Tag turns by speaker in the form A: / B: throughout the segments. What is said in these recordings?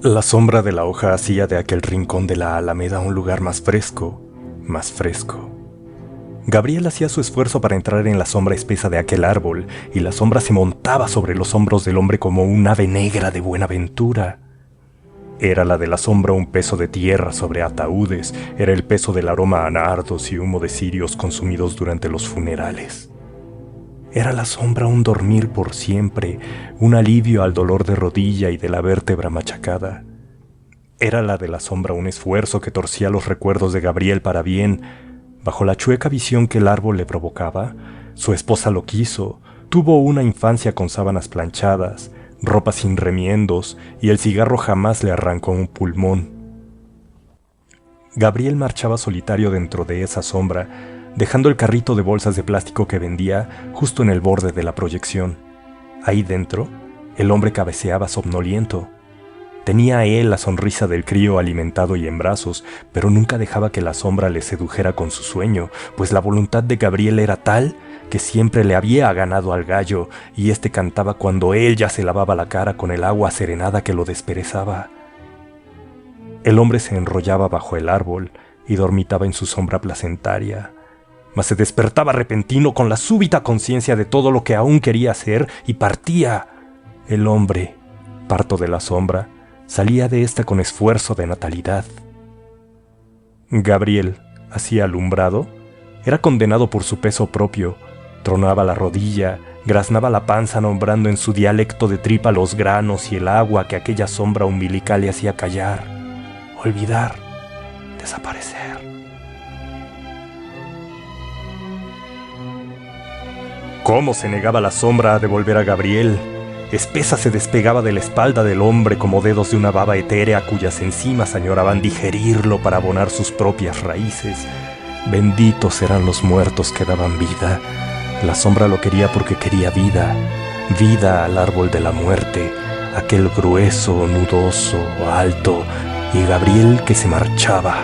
A: La sombra de la hoja hacía de aquel rincón de la alameda un lugar más fresco, más fresco. Gabriel hacía su esfuerzo para entrar en la sombra espesa de aquel árbol, y la sombra se montaba sobre los hombros del hombre como un ave negra de Buenaventura. Era la de la sombra un peso de tierra sobre ataúdes, era el peso del aroma a nardos y humo de cirios consumidos durante los funerales. Era la sombra un dormir por siempre, un alivio al dolor de rodilla y de la vértebra machacada. Era la de la sombra un esfuerzo que torcía los recuerdos de Gabriel para bien. Bajo la chueca visión que el árbol le provocaba, su esposa lo quiso, tuvo una infancia con sábanas planchadas, ropa sin remiendos, y el cigarro jamás le arrancó un pulmón. Gabriel marchaba solitario dentro de esa sombra, dejando el carrito de bolsas de plástico que vendía justo en el borde de la proyección. Ahí dentro, el hombre cabeceaba somnoliento. Tenía él la sonrisa del crío alimentado y en brazos, pero nunca dejaba que la sombra le sedujera con su sueño, pues la voluntad de Gabriel era tal que siempre le había ganado al gallo, y éste cantaba cuando él ya se lavaba la cara con el agua serenada que lo desperezaba. El hombre se enrollaba bajo el árbol y dormitaba en su sombra placentaria, mas se despertaba repentino con la súbita conciencia de todo lo que aún quería hacer y partía. El hombre, parto de la sombra, salía de ésta con esfuerzo de natalidad. Gabriel, así alumbrado, era condenado por su peso propio, tronaba la rodilla, graznaba la panza nombrando en su dialecto de tripa los granos y el agua que aquella sombra umbilical le hacía callar, olvidar, desaparecer. ¿Cómo se negaba la sombra a devolver a Gabriel? Espesa se despegaba de la espalda del hombre como dedos de una baba etérea cuyas enzimas añoraban digerirlo para abonar sus propias raíces. Benditos eran los muertos que daban vida. La sombra lo quería porque quería vida, vida al árbol de la muerte, aquel grueso, nudoso, alto, y Gabriel que se marchaba.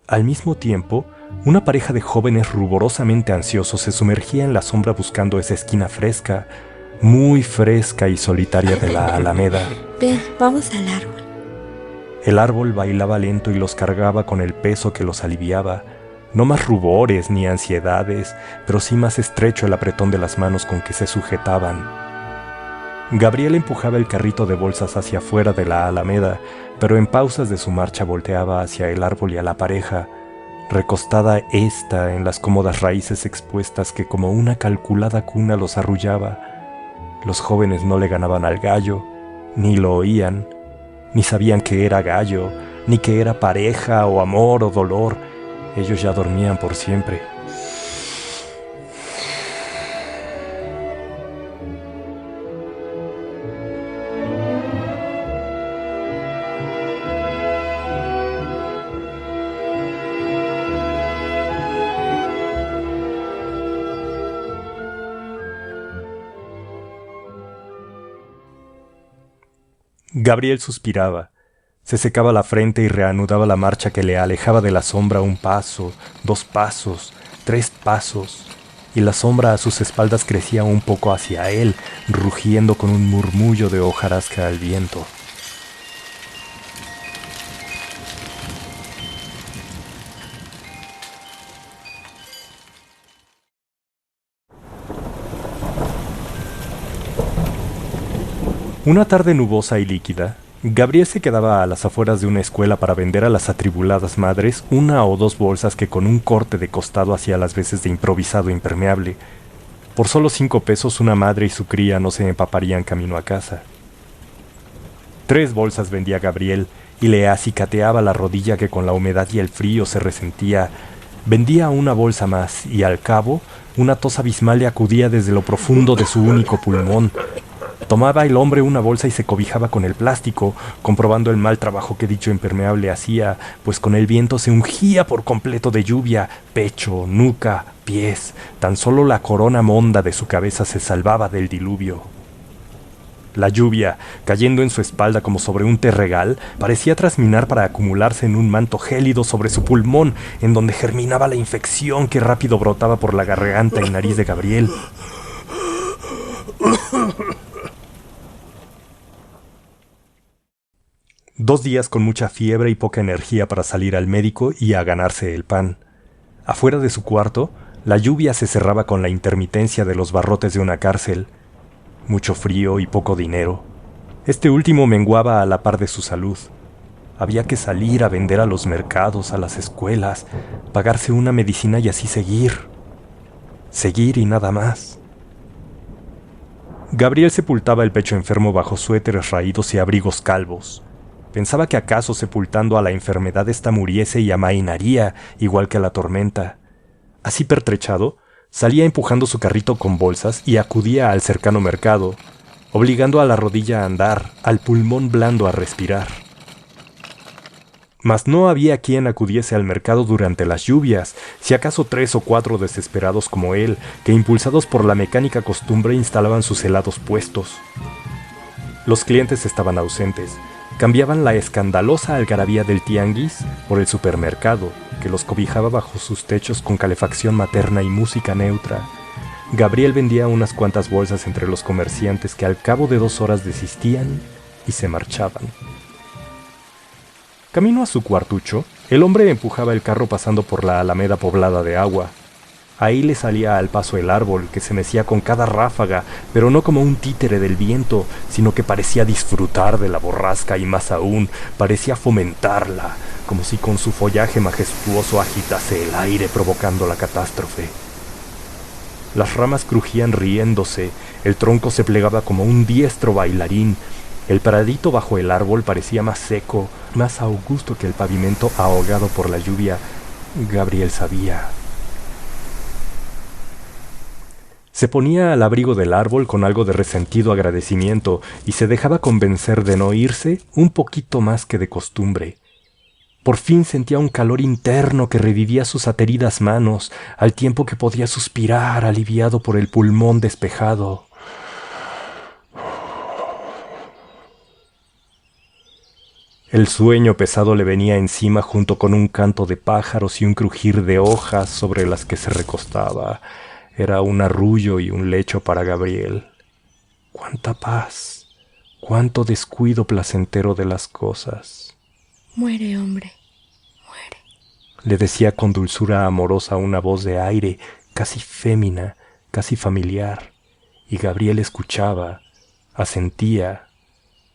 A: Al mismo tiempo, una pareja de jóvenes ruborosamente ansiosos se sumergía en la sombra buscando esa esquina fresca, muy fresca y solitaria de la alameda.
B: Ven, vamos al árbol.
A: El árbol bailaba lento y los cargaba con el peso que los aliviaba. No más rubores ni ansiedades, pero sí más estrecho el apretón de las manos con que se sujetaban. Gabriel empujaba el carrito de bolsas hacia afuera de la alameda, pero en pausas de su marcha volteaba hacia el árbol y a la pareja, recostada ésta en las cómodas raíces expuestas que como una calculada cuna los arrullaba. Los jóvenes no le ganaban al gallo, ni lo oían, ni sabían que era gallo, ni que era pareja o amor o dolor. Ellos ya dormían por siempre. Gabriel suspiraba, se secaba la frente y reanudaba la marcha que le alejaba de la sombra un paso, 2 pasos, 3 pasos, y la sombra a sus espaldas crecía un poco hacia él, rugiendo con un murmullo de hojarasca al viento. Una tarde nubosa y líquida, Gabriel se quedaba a las afueras de una escuela para vender a las atribuladas madres 1 o 2 bolsas que con un corte de costado hacía las veces de improvisado impermeable. Por solo 5 pesos una madre y su cría no se empaparían camino a casa. 3 bolsas vendía Gabriel y le acicateaba la rodilla que con la humedad y el frío se resentía. Vendía una bolsa más y al cabo una tos abismal le acudía desde lo profundo de su único pulmón. Tomaba el hombre una bolsa y se cobijaba con el plástico, comprobando el mal trabajo que dicho impermeable hacía, pues con el viento se ungía por completo de lluvia, pecho, nuca, pies. Tan solo la corona monda de su cabeza se salvaba del diluvio. La lluvia, cayendo en su espalda como sobre un terregal, parecía trasminar para acumularse en un manto gélido sobre su pulmón, en donde germinaba la infección que rápido brotaba por la garganta y nariz de Gabriel. 2 días con mucha fiebre y poca energía para salir al médico y a ganarse el pan. Afuera de su cuarto, la lluvia se cerraba con la intermitencia de los barrotes de una cárcel. Mucho frío y poco dinero. Este último menguaba a la par de su salud. Había que salir a vender a los mercados, a las escuelas, pagarse una medicina y así seguir. Seguir y nada más. Gabriel sepultaba el pecho enfermo bajo suéteres raídos y abrigos calvos. Pensaba que acaso sepultando a la enfermedad ésta muriese y amainaría, igual que a la tormenta. Así pertrechado, salía empujando su carrito con bolsas y acudía al cercano mercado, obligando a la rodilla a andar, al pulmón blando a respirar. Mas no había quien acudiese al mercado durante las lluvias, si acaso 3 o 4 desesperados como él, que impulsados por la mecánica costumbre instalaban sus helados puestos. Los clientes estaban ausentes. Cambiaban la escandalosa algarabía del tianguis por el supermercado, que los cobijaba bajo sus techos con calefacción materna y música neutra. Gabriel vendía unas cuantas bolsas entre los comerciantes que al cabo de 2 horas desistían y se marchaban. Camino a su cuartucho, el hombre empujaba el carro pasando por la alameda poblada de agua. Ahí le salía al paso el árbol, que se mecía con cada ráfaga, pero no como un títere del viento, sino que parecía disfrutar de la borrasca y más aún, parecía fomentarla, como si con su follaje majestuoso agitase el aire provocando la catástrofe. Las ramas crujían riéndose, el tronco se plegaba como un diestro bailarín, el pradito bajo el árbol parecía más seco, más augusto que el pavimento ahogado por la lluvia. Gabriel sabía. Se ponía al abrigo del árbol con algo de resentido agradecimiento y se dejaba convencer de no irse un poquito más que de costumbre. Por fin sentía un calor interno que revivía sus ateridas manos, al tiempo que podía suspirar aliviado por el pulmón despejado. El sueño pesado le venía encima junto con un canto de pájaros y un crujir de hojas sobre las que se recostaba. Era un arrullo y un lecho para Gabriel. ¡Cuánta paz! ¡Cuánto descuido placentero de las cosas!
B: Muere, hombre, muere.
A: Le decía con dulzura amorosa una voz de aire, casi fémina, casi familiar. Y Gabriel escuchaba, asentía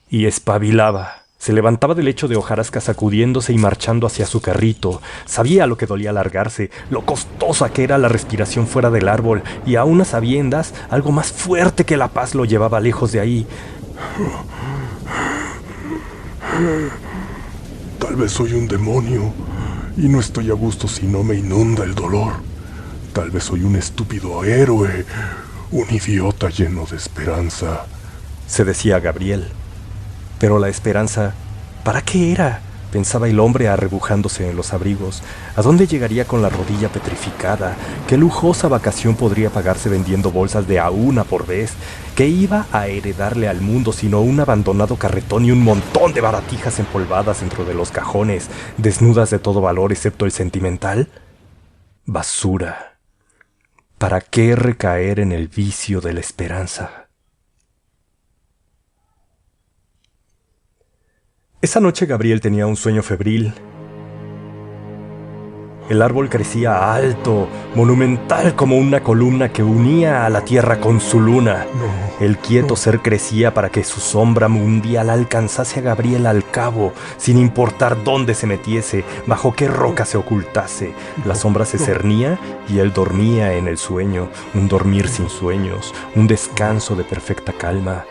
A: y espabilaba. Se levantaba del lecho de hojarasca sacudiéndose y marchando hacia su carrito. Sabía lo que dolía largarse, lo costosa que era la respiración fuera del árbol, y aún a sabiendas, algo más fuerte que la paz lo llevaba lejos de ahí.
C: Tal vez soy un demonio, y no estoy a gusto si no me inunda el dolor. Tal vez soy un estúpido héroe, un idiota lleno de esperanza,
A: se decía Gabriel. Pero la esperanza, ¿para qué era? Pensaba el hombre arrebujándose en los abrigos. ¿A dónde llegaría con la rodilla petrificada? ¿Qué lujosa vacación podría pagarse vendiendo bolsas de a una por vez? ¿Qué iba a heredarle al mundo sino un abandonado carretón y un montón de baratijas empolvadas dentro de los cajones, desnudas de todo valor excepto el sentimental? Basura. ¿Para qué recaer en el vicio de la esperanza? Esa noche Gabriel tenía un sueño febril. El árbol crecía alto, monumental como una columna que unía a la tierra con su luna. El quieto ser crecía para que su sombra mundial alcanzase a Gabriel al cabo, sin importar dónde se metiese, bajo qué roca se ocultase. La sombra se cernía y él dormía en el sueño, un dormir sin sueños, un descanso de perfecta calma.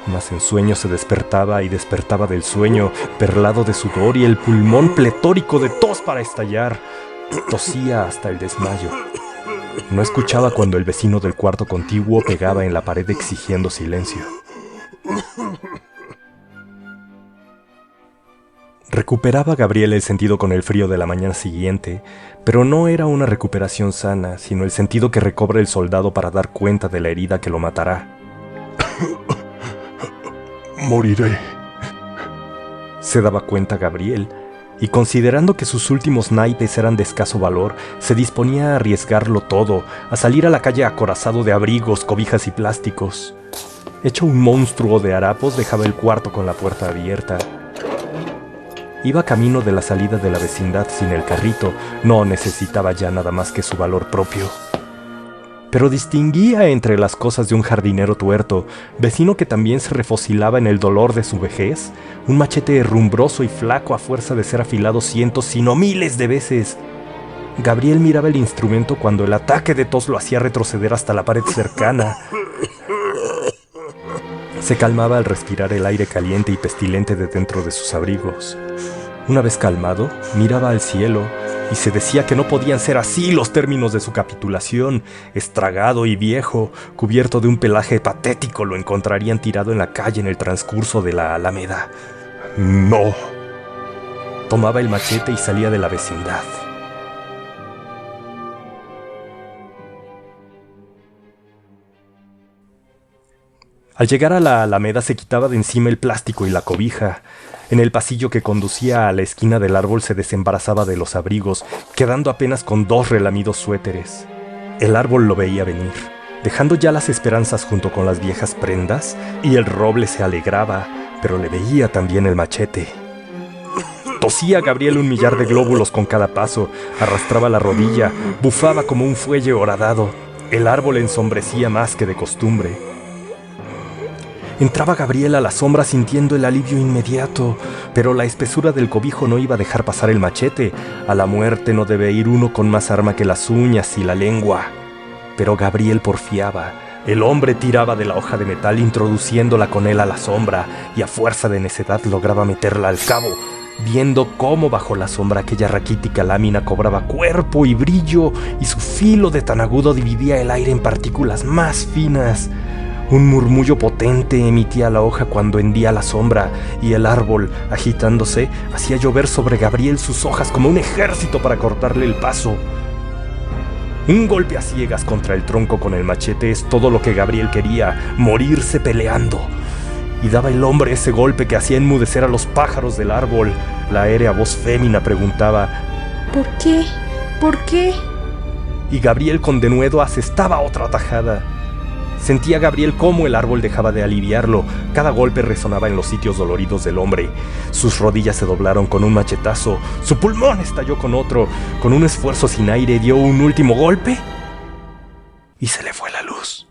A: Mas en sueño se despertaba y despertaba del sueño, perlado de sudor y el pulmón pletórico de tos para estallar. Tosía hasta el desmayo. No escuchaba cuando el vecino del cuarto contiguo pegaba en la pared exigiendo silencio. Recuperaba Gabriel el sentido con el frío de la mañana siguiente, pero no era una recuperación sana, sino el sentido que recobra el soldado para dar cuenta de la herida que lo matará.
C: Moriré.
A: Se daba cuenta Gabriel, y considerando que sus últimos naipes eran de escaso valor, se disponía a arriesgarlo todo, a salir a la calle acorazado de abrigos, cobijas y plásticos. Hecho un monstruo de harapos, dejaba el cuarto con la puerta abierta. Iba camino de la salida de la vecindad sin el carrito, no necesitaba ya nada más que su valor propio. Pero distinguía entre las cosas de un jardinero tuerto, vecino que también se refosilaba en el dolor de su vejez, un machete herrumbroso y flaco a fuerza de ser afilado cientos, sino miles de veces. Gabriel miraba el instrumento cuando el ataque de tos lo hacía retroceder hasta la pared cercana. Se calmaba al respirar el aire caliente y pestilente de dentro de sus abrigos. Una vez calmado, miraba al cielo y se decía que no podían ser así los términos de su capitulación. Estragado y viejo, cubierto de un pelaje patético, lo encontrarían tirado en la calle en el transcurso de la Alameda.
C: No.
A: Tomaba el machete y salía de la vecindad. Al llegar a la Alameda se quitaba de encima el plástico y la cobija. En el pasillo que conducía a la esquina del árbol se desembarazaba de los abrigos, quedando apenas con 2 relamidos suéteres. El árbol lo veía venir, dejando ya las esperanzas junto con las viejas prendas, y el roble se alegraba, pero le veía también el machete. Tosía Gabriel 1 millar de glóbulos con cada paso, arrastraba la rodilla, bufaba como un fuelle horadado. El árbol ensombrecía más que de costumbre. Entraba Gabriel a la sombra sintiendo el alivio inmediato, pero la espesura del cobijo no iba a dejar pasar el machete. A la muerte no debe ir uno con más arma que las uñas y la lengua. Pero Gabriel porfiaba. El hombre tiraba de la hoja de metal introduciéndola con él a la sombra, y a fuerza de necedad lograba meterla al cabo, viendo cómo bajo la sombra aquella raquítica lámina cobraba cuerpo y brillo, y su filo de tan agudo dividía el aire en partículas más finas. Un murmullo potente emitía la hoja cuando hendía la sombra, y el árbol, agitándose, hacía llover sobre Gabriel sus hojas como un ejército para cortarle el paso. Un golpe a ciegas contra el tronco con el machete es todo lo que Gabriel quería, morirse peleando. Y daba el hombre ese golpe que hacía enmudecer a los pájaros del árbol. La aérea voz fémina preguntaba:
B: ¿Por qué? ¿Por qué?
A: Y Gabriel con denuedo asestaba otra tajada. Sentía Gabriel cómo el árbol dejaba de aliviarlo. Cada golpe resonaba en los sitios doloridos del hombre. Sus rodillas se doblaron con un machetazo. Su pulmón estalló con otro. Con un esfuerzo sin aire dio un último golpe y se le fue la luz.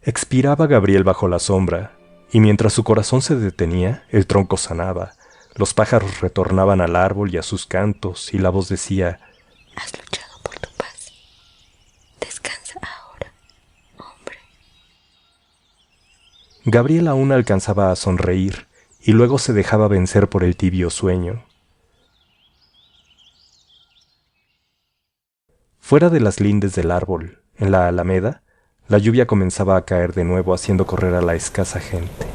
A: Expiraba Gabriel bajo la sombra, y mientras su corazón se detenía, el tronco sanaba. Los pájaros retornaban al árbol y a sus cantos, y la voz decía:
B: Has luchado por tu paz. Descansa ahora, hombre.
A: Gabriel aún alcanzaba a sonreír, y luego se dejaba vencer por el tibio sueño. Fuera de las lindes del árbol, en la alameda, la lluvia comenzaba a caer de nuevo, haciendo correr a la escasa gente.